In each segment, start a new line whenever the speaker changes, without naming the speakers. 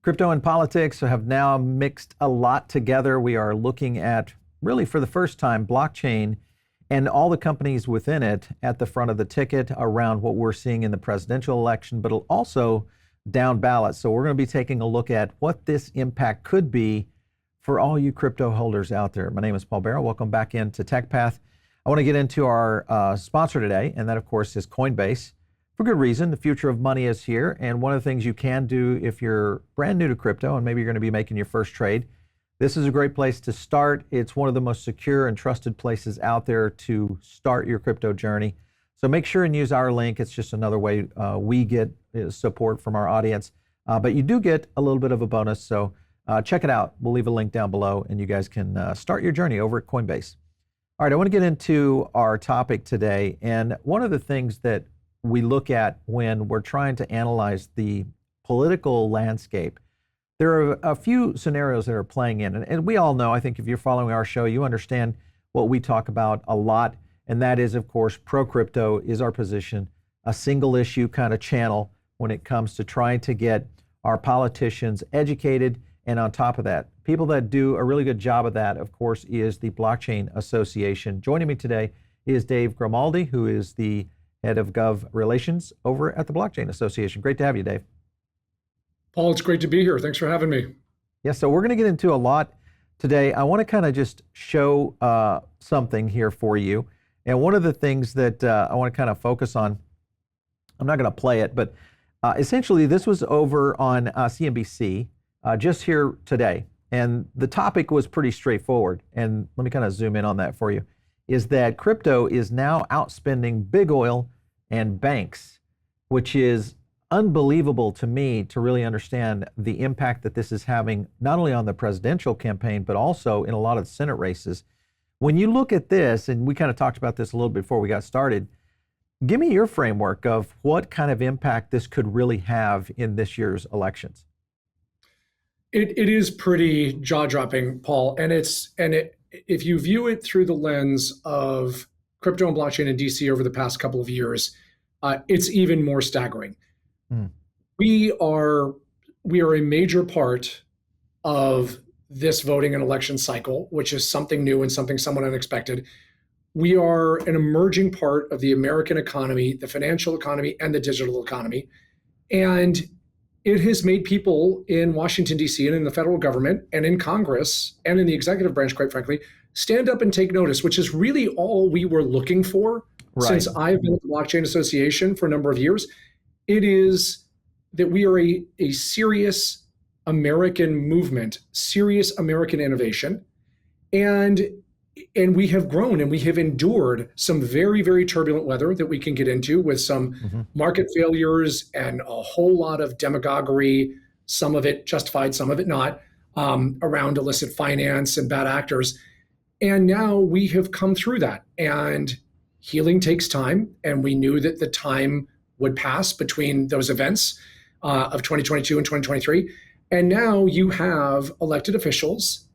Crypto and politics have now mixed a lot together. We are looking at, really for the first time, blockchain and all the companies within it at the front of the ticket around what we're seeing in the presidential election, but also down ballot. So we're going to be taking a look at what this impact could be for all you crypto holders out there. My name is Paul Barrow. Welcome back into TechPath. I want to get into our sponsor today, and that, of course, is Coinbase. For good reason. The future of money is here, and one of the things you can do if you're brand new to crypto and maybe you're going to be making your first trade, this is a great place to start. It's one of the most secure and trusted places out there to start your crypto journey. So make sure and use our link. It's just another way we get support from our audience, but you do get a little bit of a bonus. So check it out. We'll leave a link down below, and you guys can start your journey over at Coinbase. All right, I want to get into our topic today, and one of the things that we look at when we're trying to analyze the political landscape, there are a few scenarios that are playing in. And we all know, I think if you're following our show, you understand what we talk about a lot. And that is, of course, pro-crypto is our position, a single issue kind of channel when it comes to trying to get our politicians educated. And on top of that, people that do a really good job of that, of course, is the Blockchain Association. Joining me today is Dave Grimaldi, who is the Head of Gov Relations over at the Blockchain Association. Great to have you, Dave.
Paul, it's great to be here. Thanks for having me.
Yeah, so we're going to get into a lot today. I want to kind of just show something here for you. And one of the things that I want to kind of focus on, I'm not going to play it, but essentially this was over on CNBC just here today. And the topic was pretty straightforward. And let me kind of zoom in on that for you. Is that crypto is now outspending big oil and banks, which is unbelievable to me to really understand the impact that this is having not only on the presidential campaign, but also in a lot of the Senate races. When you look at this, and we kind of talked about this a little before we got started, give me your framework of what kind of impact this could really have in this year's elections.
It is pretty jaw-dropping, Paul, if you view it through the lens of crypto and blockchain in DC over the past couple of years, it's even more staggering. We are a major part of this voting and election cycle, which is something new and something somewhat unexpected. We are an emerging part of the American economy, the financial economy, and the digital economy. And it has made people in Washington, D.C., and in the federal government, and in Congress, and in the executive branch, quite frankly, stand up and take notice, which is really all we were looking for. Right. Since I've been at the Blockchain Association for a number of years. It is that we are a serious American movement, serious American innovation, and we have grown and we have endured some very, very turbulent weather that we can get into with some market failures and a whole lot of demagoguery, some of it justified, some of it not, around illicit finance and bad actors. And now we have come through that, and healing takes time, and we knew that the time would pass between those events of 2022 and 2023. And now you have elected officials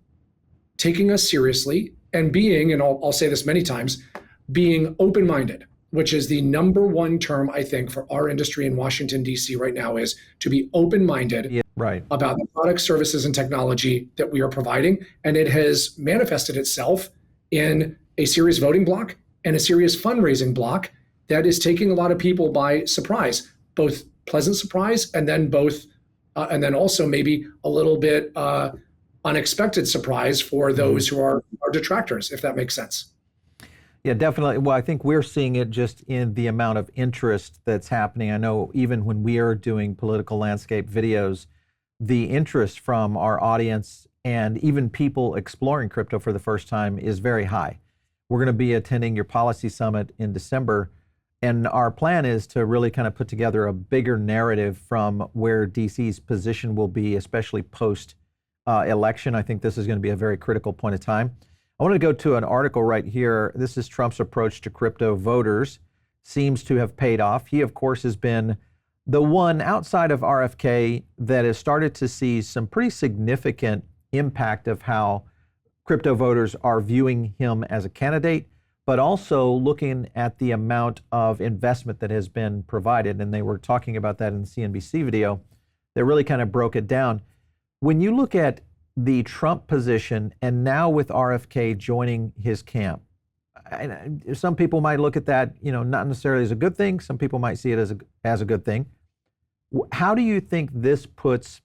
taking us seriously and being, and I'll say this many times, being open-minded, which is the number one term, I think, for our industry in Washington, D.C. right now, is to be open-minded about the products, services, and technology that we are providing. And it has manifested itself in a serious voting block and a serious fundraising block that is taking a lot of people by surprise, both pleasant surprise and then also maybe a little bit unexpected surprise for those who are detractors, if that makes sense.
Yeah, definitely. Well, I think we're seeing it just in the amount of interest that's happening. I know even when we are doing political landscape videos, the interest from our audience and even people exploring crypto for the first time is very high. We're going to be attending your policy summit in December. And our plan is to really kind of put together a bigger narrative from where DC's position will be, especially post-election. I think this is going to be a very critical point of time. I want to go to an article right here. This is Trump's approach to crypto voters seems to have paid off. He, of course, has been the one outside of RFK that has started to see some pretty significant impact of how crypto voters are viewing him as a candidate, but also looking at the amount of investment that has been provided. And they were talking about that in the CNBC video that really kind of broke it down. When you look at the Trump position and now with RFK joining his camp, some people might look at that, not necessarily as a good thing. Some people might see it as a good thing. How do you think this puts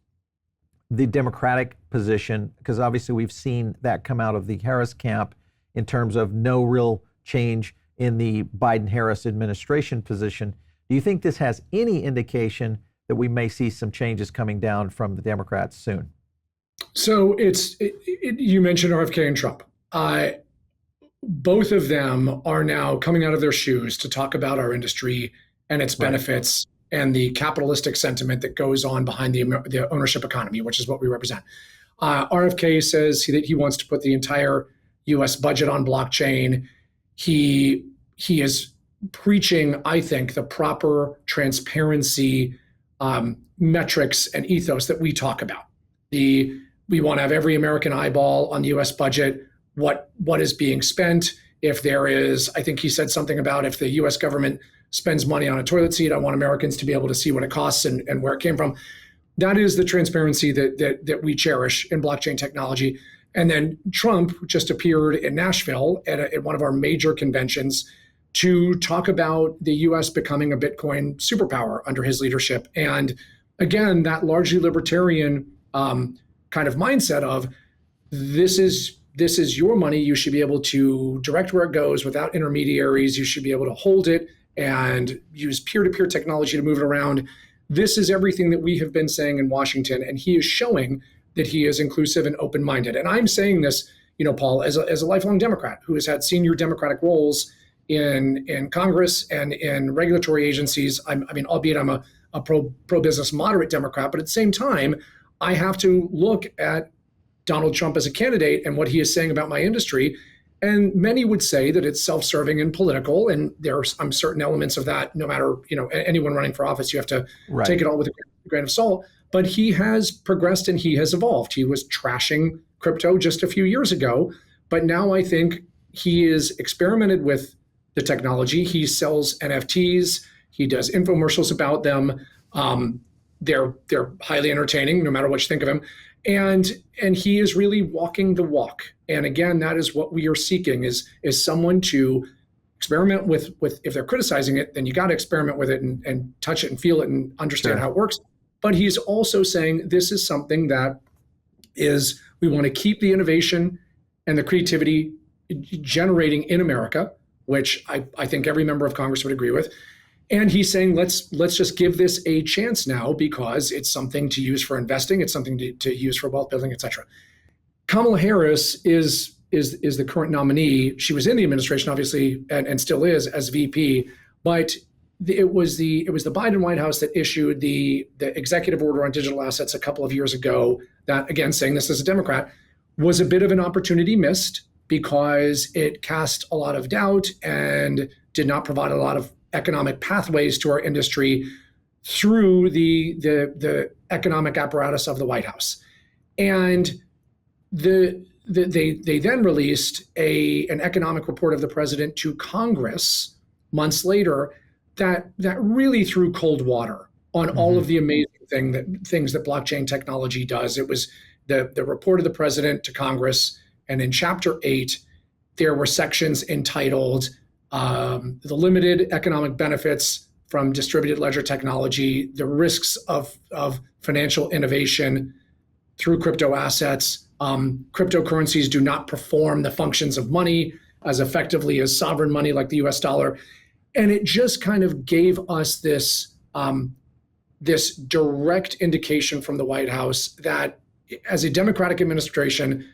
the Democratic position? Because obviously we've seen that come out of the Harris camp in terms of no real change in the Biden-Harris administration position. Do you think this has any indication that we may see some changes coming down from the Democrats soon?
So you mentioned RFK and Trump. Both of them are now coming out of their shoes to talk about our industry and its benefits and the capitalistic sentiment that goes on behind the ownership economy, which is what we represent. RFK says that he wants to put the entire U.S. budget on blockchain. He is preaching, I think, the proper transparency metrics and ethos that we talk about. We want to have every American eyeball on the U.S. budget, what is being spent. If there is, I think he said something about if the U.S. government spends money on a toilet seat, I want Americans to be able to see what it costs and where it came from. That is the transparency that we cherish in blockchain technology. And then Trump just appeared in Nashville at one of our major conventions to talk about the U.S. becoming a Bitcoin superpower under his leadership. And again, that largely libertarian kind of mindset of this is your money. You should be able to direct where it goes without intermediaries. You should be able to hold it and use peer-to-peer technology to move it around. This is everything that we have been saying in Washington, and he is showing that he is inclusive and open-minded. And I'm saying this, Paul, as a lifelong Democrat who has had senior Democratic roles in Congress and in regulatory agencies. Albeit I'm a pro-business moderate Democrat, but at the same time, I have to look at Donald Trump as a candidate and what he is saying about my industry. And many would say that it's self-serving and political, and there are certain elements of that. No matter anyone running for office, you have to take it all with a grain of salt. But he has progressed and he has evolved. He was trashing crypto just a few years ago, but now I think he is experimented with the technology. He sells NFTs. He does infomercials about them. They're highly entertaining, no matter what you think of him. And he is really walking the walk. And again, that is what we are seeking is someone to experiment with if they're criticizing it, then you got to experiment with it and touch it and feel it and understand how it works. But he's also saying this is something that we want to keep the innovation and the creativity generating in America, which I think every member of Congress would agree with. And he's saying, let's just give this a chance now because it's something to use for investing. It's something to use for wealth building, et cetera. Kamala Harris is the current nominee. She was in the administration, obviously, and still is as VP, but it was the Biden White House that issued the executive order on digital assets a couple of years ago that, again, saying this as a Democrat, was a bit of an opportunity missed because it cast a lot of doubt and did not provide a lot of economic pathways to our industry through the economic apparatus of the White House. And they then released an economic report of the president to Congress months later that really threw cold water on all of the amazing things that blockchain technology does. It was the report of the president to Congress, and in Chapter 8, there were sections entitled the limited economic benefits from distributed ledger technology, the risks of financial innovation through crypto assets. Cryptocurrencies do not perform the functions of money as effectively as sovereign money like the US dollar. And it just kind of gave us this direct indication from the White House that as a Democratic administration,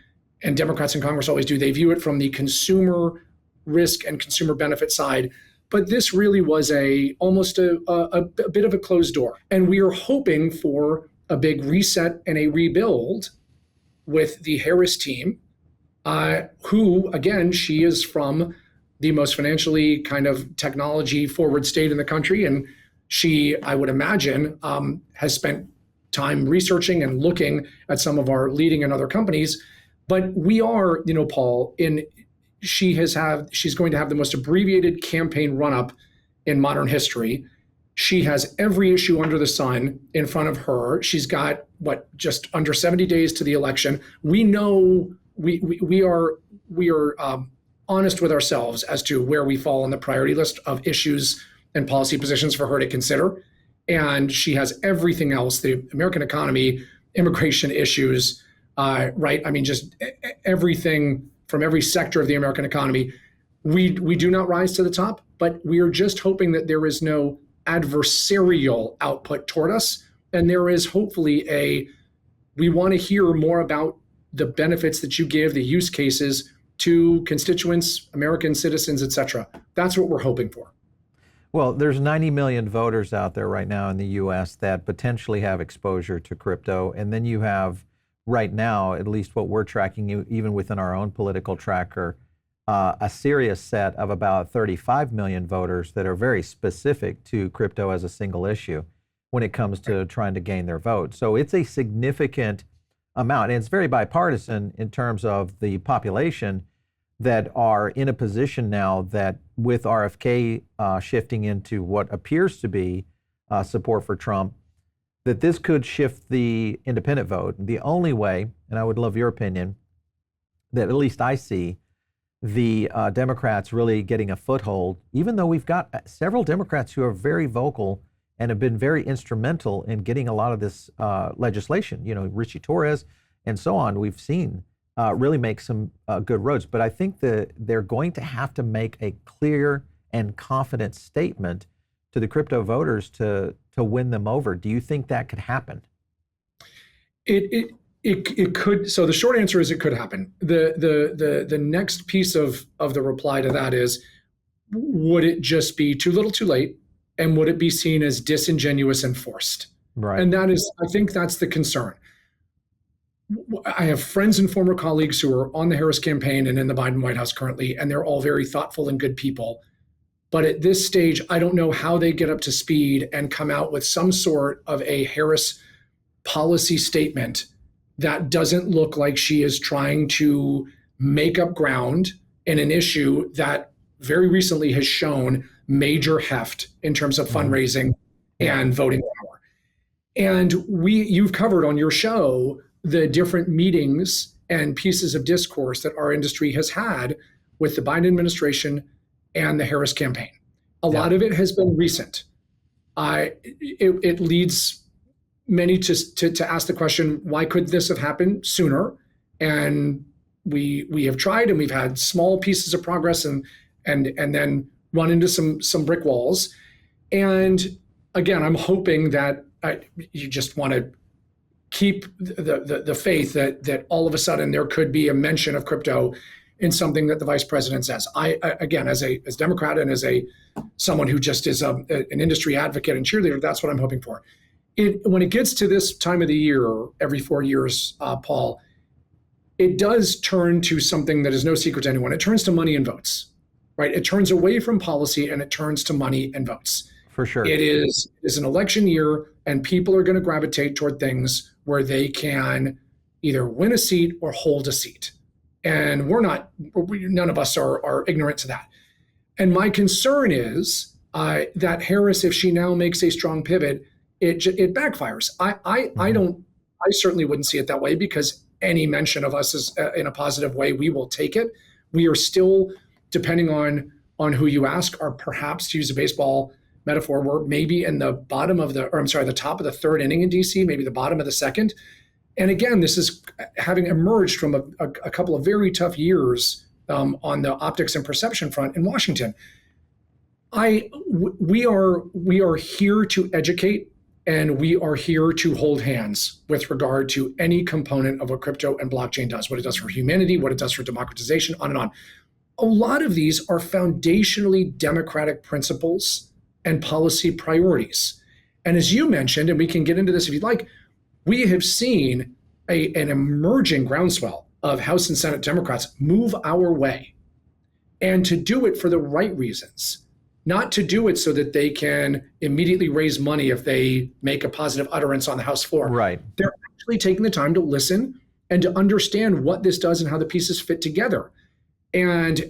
and Democrats in Congress always do, they view it from the consumer risk and consumer benefit side. But this really was almost a bit of a closed door. And we are hoping for a big reset and a rebuild with the Harris team, who, again, she is from the most financially kind of technology forward state in the country. And she, I would imagine, has spent time researching and looking at some of our leading and other companies. But we are, Paul, she's going to have the most abbreviated campaign run-up in modern history. She has every issue under the sun in front of her. She's got just under 70 days to the election. We know we are honest with ourselves as to where we fall on the priority list of issues and policy positions for her to consider. And she has everything else: the American economy, immigration issues, right? I mean, just everything from every sector of the American economy. We do not rise to the top, but we are just hoping that there is no adversarial output toward us. And there is hopefully we want to hear more about the benefits that you give, the use cases to constituents, American citizens, et cetera. That's what we're hoping for.
Well, there's 90 million voters out there right now in the US that potentially have exposure to crypto. And then you have right now, at least what we're tracking, even within our own political tracker, a serious set of about 35 million voters that are very specific to crypto as a single issue when it comes to trying to gain their vote. So it's a significant amount, and it's very bipartisan in terms of the population that are in a position now that with RFK shifting into what appears to be support for Trump, that this could shift the independent vote. The only way, and I would love your opinion, that at least I see the Democrats really getting a foothold, even though we've got several Democrats who are very vocal and have been very instrumental in getting a lot of this legislation, Richie Torres and so on, we've seen really make some good roads. But I think that they're going to have to make a clear and confident statement to the crypto voters to win them over. Do you think that could happen?
It could. So the short answer is it could happen. The next piece of the reply to that is, would it just be too little too late? And would it be seen as disingenuous and forced?
Right.
And I think that's the concern. I have friends and former colleagues who are on the Harris campaign and in the Biden White House currently, and they're all very thoughtful and good people. But at this stage, I don't know how they get up to speed and come out with some sort of a Harris policy statement that doesn't look like she is trying to make up ground in an issue that very recently has shown major heft in terms of fundraising and voting power. And you've covered on your show the different meetings and pieces of discourse that our industry has had with the Biden administration and the Harris campaign. A lot of it has been recent. It leads many to ask the question, why could this have happened sooner? And we have tried, and we've had small pieces of progress and then run into some brick walls. And again, I'm hoping that you just want to keep the faith that all of a sudden there could be a mention of crypto in something that the vice president says. Again, as Democrat and as someone who just is an industry advocate and cheerleader, that's what I'm hoping for. When it gets to this time of the year, every 4 years, Paul, it does turn to something that is no secret to anyone. It turns to money and votes, right? It turns away from policy and it turns to money and votes.
For sure.
It is an election year, and people are going to gravitate toward things where they can either win a seat or hold a seat. And none of us are ignorant to that. And my concern is that Harris, if she now makes a strong pivot, it backfires. I certainly wouldn't see it that way, because any mention of us is in a positive way, we will take it. We are still, depending on who you ask, are perhaps, to use a baseball metaphor, we're maybe in the the top of the third inning in DC, maybe the bottom of the second. And again, this is having emerged from a couple of very tough years on the optics and perception front in Washington. We are here to educate, and we are here to hold hands with regard to any component of what crypto and blockchain does, what it does for humanity, what it does for democratization, on and on. A lot of these are foundationally democratic principles and policy priorities. And as you mentioned, and we can get into this if you'd like, we have seen an emerging groundswell of House and Senate Democrats move our way, and to do it for the right reasons, not to do it so that they can immediately raise money if they make a positive utterance on the House floor.
Right.
They're actually taking the time to listen and to understand what this does and how the pieces fit together, and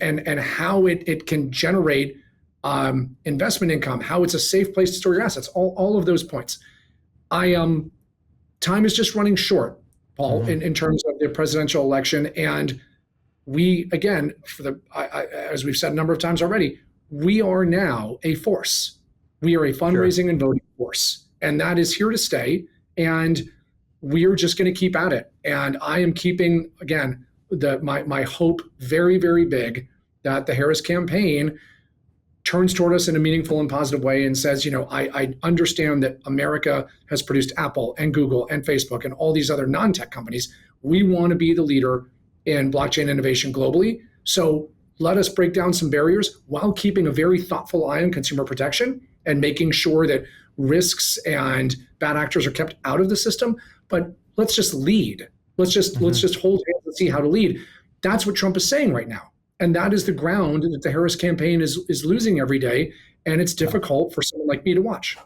how it can generate investment income, how it's a safe place to store your assets, all of those points. Time is just running short, Paul, in terms of the presidential election. And we, again, as we've said a number of times already, we are now a force. We are a fundraising and voting force, and that is here to stay. And we are just going to keep at it. And I am keeping, again, my hope very, very big that the Harris campaign turns toward us in a meaningful and positive way and says, I understand that America has produced Apple and Google and Facebook and all these other non-tech companies. We want to be the leader in blockchain innovation globally. So let us break down some barriers while keeping a very thoughtful eye on consumer protection and making sure that risks and bad actors are kept out of the system. But let's just lead. Let's just hold hands and see how to lead. That's what Trump is saying right now. And that is the ground that the Harris campaign is losing every day. And it's difficult for someone like me to watch.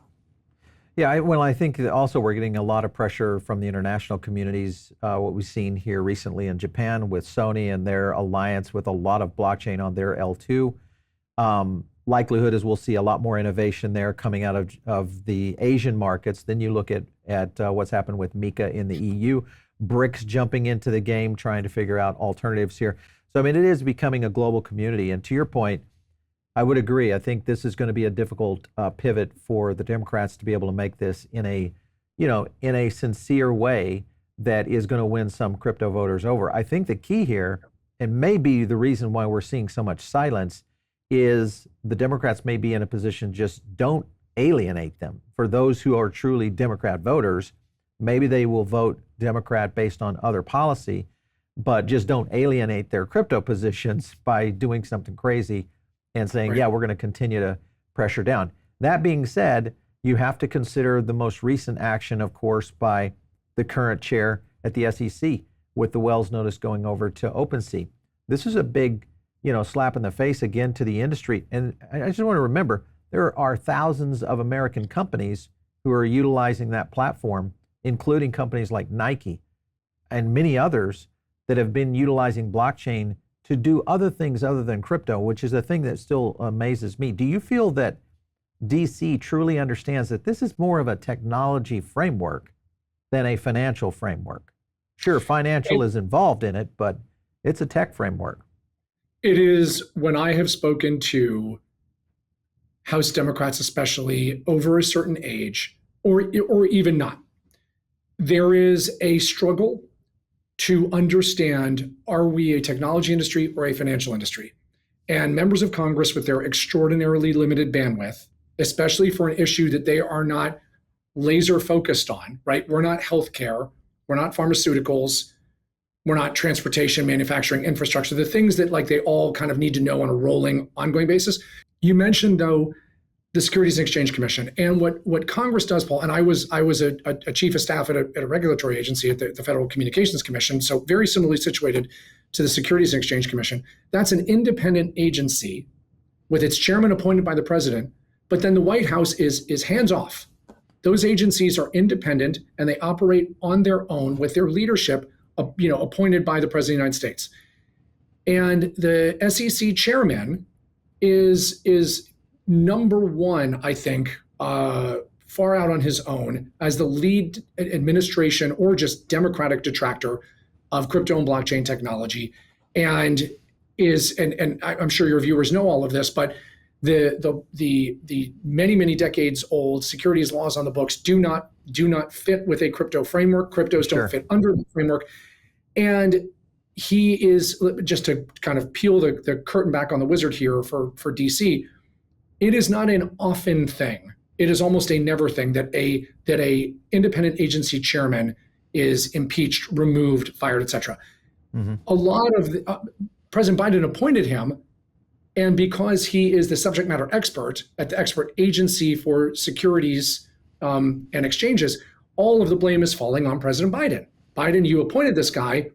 Yeah, I think that also we're getting a lot of pressure from the international communities, what we've seen here recently in Japan with Sony and their alliance with a lot of blockchain on their L2. Likelihood is we'll see a lot more innovation there coming out of the Asian markets. Then you look at what's happened with Mika in the EU, BRICS jumping into the game, trying to figure out alternatives here. So, I mean, it is becoming a global community. And to your point, I would agree. I think this is going to be a difficult pivot for the Democrats to be able to make this in a sincere way that is going to win some crypto voters over. I think the key here, and maybe the reason why we're seeing so much silence, is the Democrats may be in a position, just don't alienate them. For those who are truly Democrat voters, maybe they will vote Democrat based on other policy, but just don't alienate their crypto positions by doing something crazy and saying, yeah, we're going to continue to pressure down. That being said, you have to consider the most recent action, of course, by the current chair at the SEC with the Wells notice going over to OpenSea. This is a big, slap in the face again to the industry. And I just want to remember, there are thousands of American companies who are utilizing that platform, including companies like Nike and many others that have been utilizing blockchain to do other things other than crypto, which is a thing that still amazes me. Do you feel that DC truly understands that this is more of a technology framework than a financial framework? Sure, financial is involved in it, but it's a tech framework.
It is. When I have spoken to House Democrats, especially over a certain age, or even not, there is a struggle to understand, are we a technology industry or a financial industry? And members of Congress with their extraordinarily limited bandwidth, especially for an issue that they are not laser focused on, right? We're not healthcare, we're not pharmaceuticals, we're not transportation, manufacturing, infrastructure, the things that they all kind of need to know on a rolling, ongoing basis. You mentioned, though, the Securities and Exchange Commission. And what Congress does, Paul, and I was a chief of staff at a regulatory agency at the Federal Communications Commission, so very similarly situated to the Securities and Exchange Commission. That's an independent agency with its chairman appointed by the president, but then the White House is hands off. Those agencies are independent and they operate on their own with their leadership, appointed by the President of the United States. And the SEC chairman is number one, I think, far out on his own as the lead administration or just Democratic detractor of crypto and blockchain technology, and I'm sure your viewers know all of this, but the many decades old securities laws on the books do not fit with a crypto framework. Cryptos don't fit under the framework, and he is, just to kind of peel the curtain back on the wizard here for DC. It is not an often thing. It is almost a never thing that a independent agency chairman is impeached, removed, fired, etc. Mm-hmm. A lot of President Biden appointed him, and because he is the subject matter expert at the expert agency for securities and exchanges, all of the blame is falling on President Biden. Biden, you appointed this guy.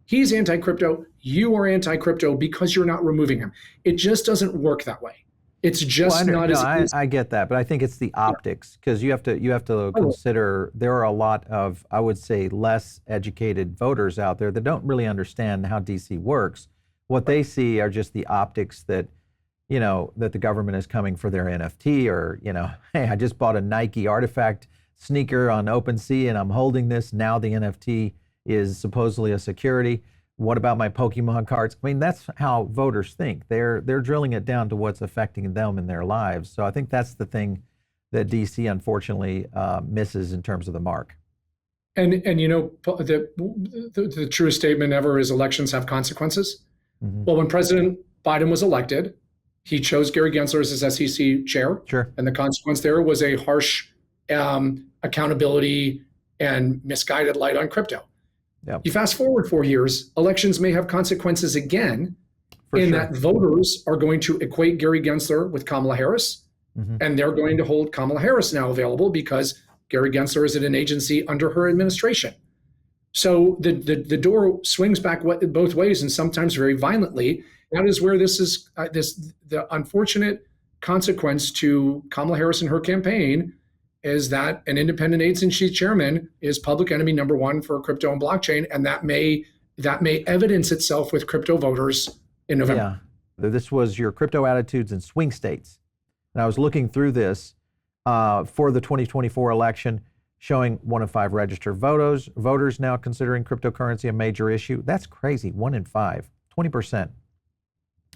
He's anti-crypto. You are anti-crypto because you're not removing him. It just doesn't work that way. It's just not as easy.
I get that, but I think it's the optics, because you have to consider there are a lot of, I would say, less educated voters out there that don't really understand how DC works. What they see are just the optics that, that the government is coming for their NFT, or, hey, I just bought a Nike artifact sneaker on OpenSea and I'm holding this. Now the NFT is supposedly a security. What about my Pokemon cards? I mean, that's how voters think. They're drilling it down to what's affecting them in their lives. So I think that's the thing that DC unfortunately misses in terms of the mark.
And the truest statement ever is elections have consequences. Mm-hmm. Well, when President Biden was elected, he chose Gary Gensler as his SEC chair.
Sure.
And the consequence there was a harsh accountability and misguided light on crypto. Yep. You fast forward 4 years, elections may have consequences again, that voters are going to equate Gary Gensler with Kamala Harris, mm-hmm. and they're going to hold Kamala Harris now available because Gary Gensler is at an agency under her administration. So the door swings back both ways, and sometimes very violently. That is where this is the unfortunate consequence to Kamala Harris and her campaign is that an independent agency chairman is public enemy number one for crypto and blockchain, and that may evidence itself with crypto voters in November.
Yeah, this was your crypto attitudes in swing states, and I was looking through this for the 2024 election, showing 1 in 5 registered voters now considering cryptocurrency a major issue. That's crazy. 1 in 5, 20%.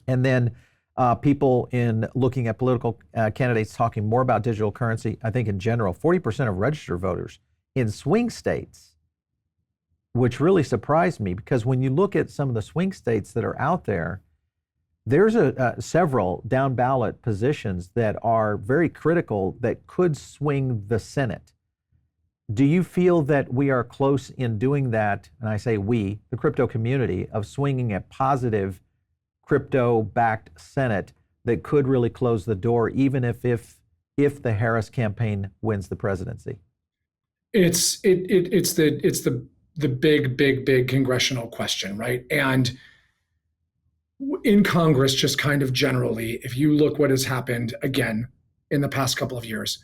And then people in looking at political candidates talking more about digital currency, I think in general, 40% of registered voters in swing states, which really surprised me, because when you look at some of the swing states that are out there, there's several down ballot positions that are very critical that could swing the Senate. Do you feel that we are close in doing that? And I say we, the crypto community, of swinging a positive crypto-backed Senate that could really close the door, even if the Harris campaign wins the presidency?
It's the big congressional question, right? And in Congress, just kind of generally, if you look what has happened again in the past couple of years,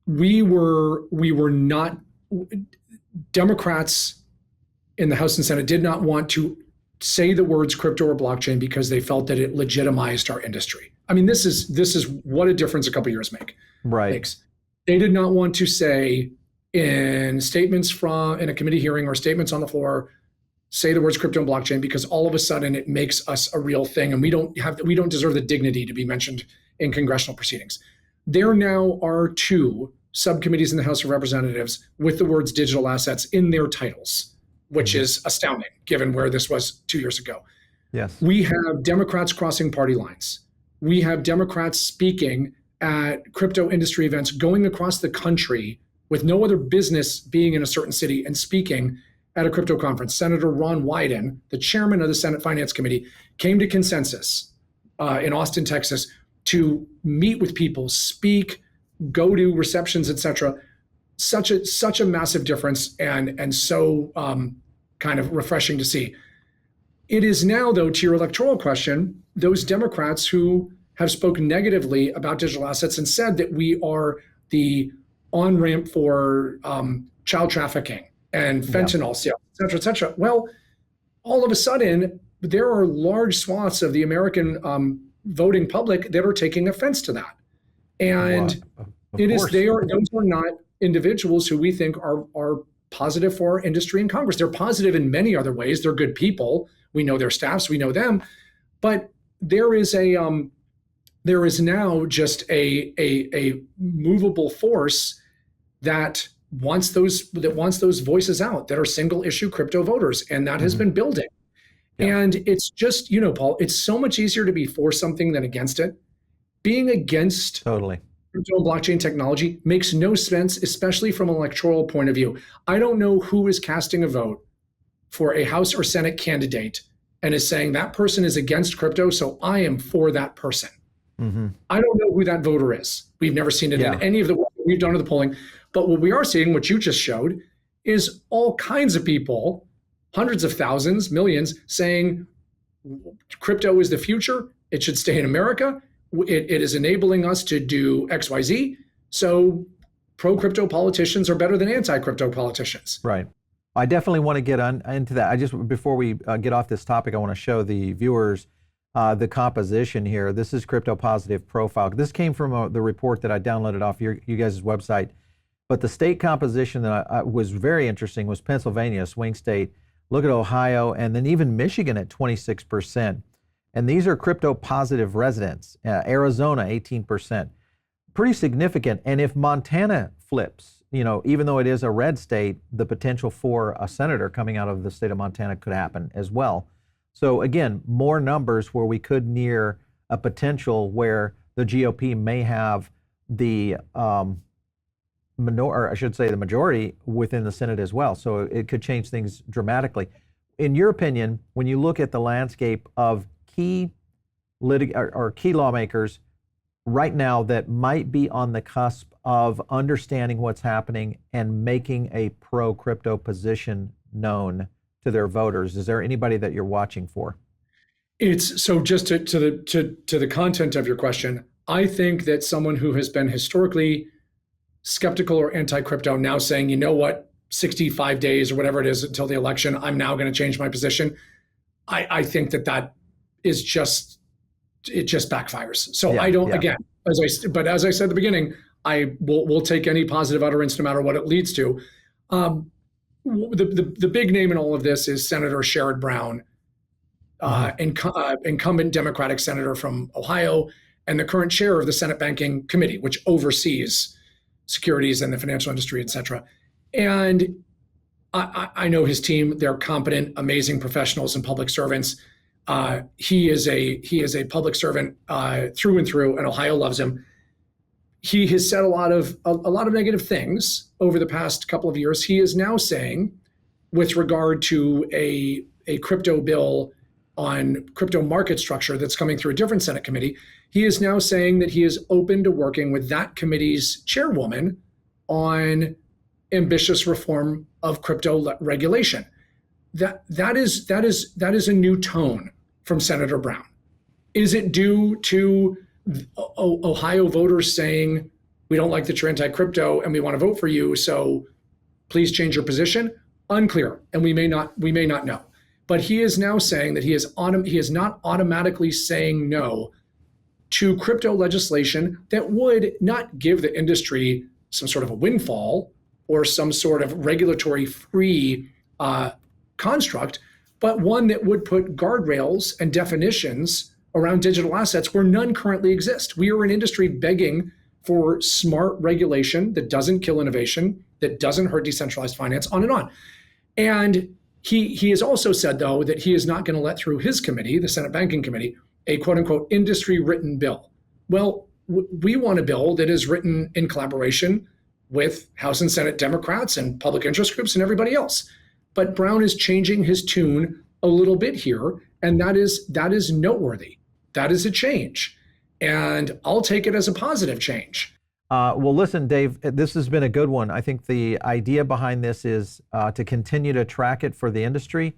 we were not, Democrats in the House and Senate did not want to say the words crypto or blockchain because they felt that it legitimized our industry. I mean, this is what a difference a couple of years makes. They did not want to say in statements in a committee hearing or statements on the floor, say the words crypto and blockchain, because all of a sudden it makes us a real thing, and we don't deserve the dignity to be mentioned in congressional proceedings. There now are 2 subcommittees in the House of Representatives with the words digital assets in their titles, which is astounding given where this was 2 years ago.
Yes.
We have Democrats crossing party lines. We have Democrats speaking at crypto industry events, going across the country with no other business being in a certain city and speaking at a crypto conference. Senator Ron Wyden, the chairman of the Senate Finance Committee, came to consensus in Austin, Texas, to meet with people, speak, go to receptions, etc. Such a massive difference, and so kind of refreshing to see. It is now, though, to your electoral question, those Democrats who have spoken negatively about digital assets and said that we are the on-ramp for child trafficking and fentanyl sales, et cetera. Well, all of a sudden, there are large swaths of the American voting public that are taking offense to that. And those are not individuals who we think are positive for our industry and Congress. They're positive in many other ways. They're good people. We know their staffs, we know them. But there is now just a movable force that wants those voices out, that are single issue crypto voters, and that has been building. Yeah. And it's just, Paul, it's so much easier to be for something than against it. Being against crypto and blockchain technology makes no sense, especially from an electoral point of view. I don't know who is casting a vote for a House or Senate candidate and is saying that person is against crypto, so I am for that person. Mm-hmm. I don't know who that voter is. We've never seen it in any of the work we've done of the polling. But what we are seeing, what you just showed, is all kinds of people, hundreds of thousands, millions, saying crypto is the future. It should stay in America. It is enabling us to do X, Y, Z. So pro-crypto politicians are better than anti-crypto politicians.
Right. I definitely want to get into that. Before we get off this topic, I want to show the viewers the composition here. This is Crypto Positive Profile. This came from the report that I downloaded off you guys' website. But the state composition that was very interesting was Pennsylvania, a swing state. Look at Ohio, and then even Michigan at 26%. And these are crypto positive residents. Arizona, 18%. Pretty significant. And if Montana flips, even though it is a red state, the potential for a senator coming out of the state of Montana could happen as well. So again, more numbers where we could near a potential where the GOP may have the the majority within the Senate as well. So it could change things dramatically. In your opinion, when you look at the landscape of key lawmakers right now that might be on the cusp of understanding what's happening and making a pro-crypto position known to their voters, is there anybody that you're watching for?
It's so just to the content of your question, I think that someone who has been historically skeptical or anti-crypto now saying, you know what, 65 days or whatever it is until the election, I'm now going to change my position. I think that is it just backfires. So again, as I said at the beginning, we'll take any positive utterance no matter what it leads to. The big name in all of this is Senator Sherrod Brown, incumbent Democratic senator from Ohio, and the current chair of the Senate Banking Committee, which oversees securities and the financial industry, et cetera. And I know his team; they're competent, amazing professionals and public servants. He is a public servant through and through, and Ohio loves him. He has said a lot of negative things over the past couple of years. He is now saying, with regard to a crypto bill on crypto market structure that's coming through a different Senate committee, he is now saying that he is open to working with that committee's chairwoman on ambitious reform of crypto regulation. That is a new tone from Senator Brown. Is it due to Ohio voters saying, we don't like that you're anti-crypto and we want to vote for you, so please change your position? Unclear, and we may not know. But he is now saying that he is not automatically saying no to crypto legislation that would not give the industry some sort of a windfall or some sort of regulatory-free construct, but one that would put guardrails and definitions around digital assets where none currently exist. We are an industry begging for smart regulation that doesn't kill innovation, that doesn't hurt decentralized finance, on and on. And he has also said, though, that he is not going to let through his committee, the Senate Banking Committee, a quote-unquote industry-written bill. Well, we want a bill that is written in collaboration with House and Senate Democrats and public interest groups and everybody else. But Brown is changing his tune a little bit here, and that is noteworthy. That is a change, and I'll take it as a positive change.
Well, listen, Dave, this has been a good one. I think the idea behind this is to continue to track it for the industry.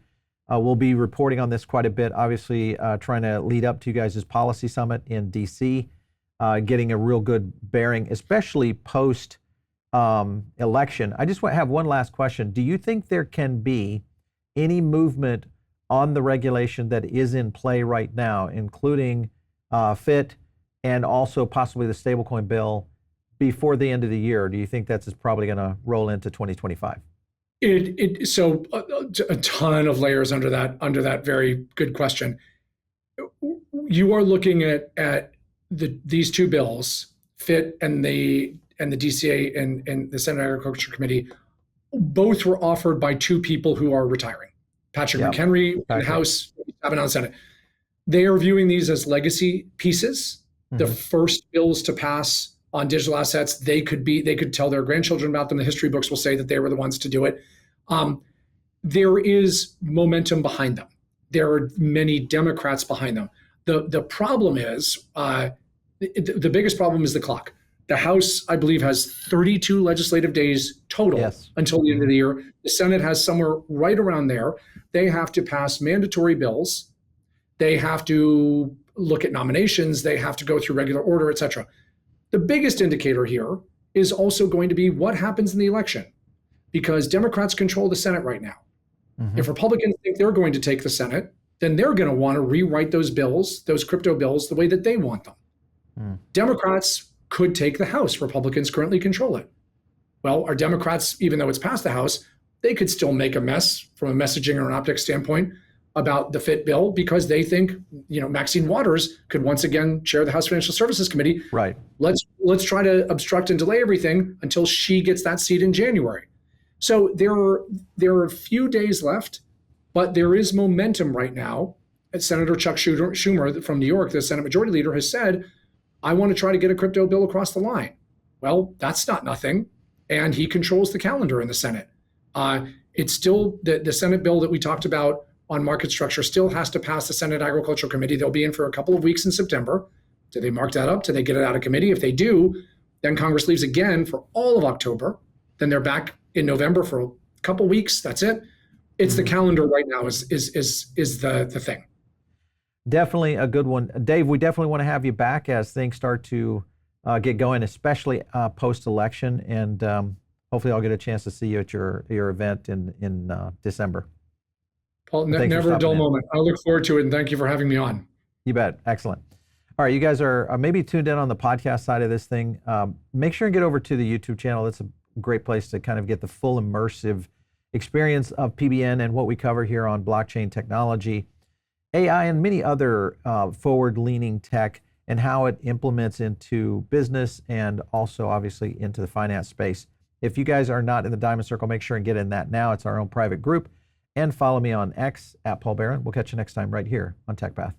We'll be reporting on this quite a bit, obviously trying to lead up to you guys' policy summit in DC, getting a real good bearing, especially post election. I just want to have one last question. Do you think there can be any movement on the regulation that is in play right now, including FIT and also possibly the stablecoin bill, before the end of the year? Do you think that's probably going to roll into 2025?
So a ton of layers under that very good question. You are looking at these two bills, FIT and the DCA and the Senate Agriculture Committee. Both were offered by two people who are retiring. Patrick McHenry in the House, Kavanaugh in the Senate. They are viewing these as legacy pieces. Mm-hmm. The first bills to pass on digital assets, they could tell their grandchildren about them. The history books will say that they were the ones to do it. There is momentum behind them. There are many Democrats behind them. The problem is, the biggest problem is the clock. The House, I believe, has 32 legislative days total until the end of the year. The Senate has somewhere right around there. They have to pass mandatory bills. They have to look at nominations. They have to go through regular order, et cetera. The biggest indicator here is also going to be what happens in the election, because Democrats control the Senate right now. Mm-hmm. If Republicans think they're going to take the Senate, then they're going to want to rewrite those bills, those crypto bills, the way that they want them. Democrats could take the House. Republicans currently control it. Well, our Democrats, even though it's passed the House, they could still make a mess from a messaging or an optics standpoint about the FIT bill because they think, Maxine Waters could once again chair the House Financial Services Committee.
Right.
Let's try to obstruct and delay everything until she gets that seat in January. So there are a few days left, but there is momentum right now. Senator Chuck Schumer from New York, the Senate Majority Leader, has said, I want to try to get a crypto bill across the line. Well, that's not nothing. And he controls the calendar in the Senate. It's still the Senate bill that we talked about on market structure still has to pass the Senate Agricultural Committee. They'll be in for a couple of weeks in September. Do they mark that up? Do they get it out of committee? If they do, then Congress leaves again for all of October. Then they're back in November for a couple of weeks. That's it. It's the calendar right now is the thing.
Definitely a good one. Dave, we definitely want to have you back as things start to get going, especially post-election. And hopefully I'll get a chance to see you at your event in December.
Paul, never a dull moment. I look forward to it, and thank you for having me on.
You bet. Excellent. All right, you guys are maybe tuned in on the podcast side of this thing. Make sure and get over to the YouTube channel. It's a great place to kind of get the full immersive experience of PBN and what we cover here on blockchain technology, AI, and many other forward-leaning tech and how it implements into business and also obviously into the finance space. If you guys are not in the Diamond Circle, make sure and get in that now. It's our own private group. And follow me on X @Paul Barron. We'll catch you next time right here on TechPath.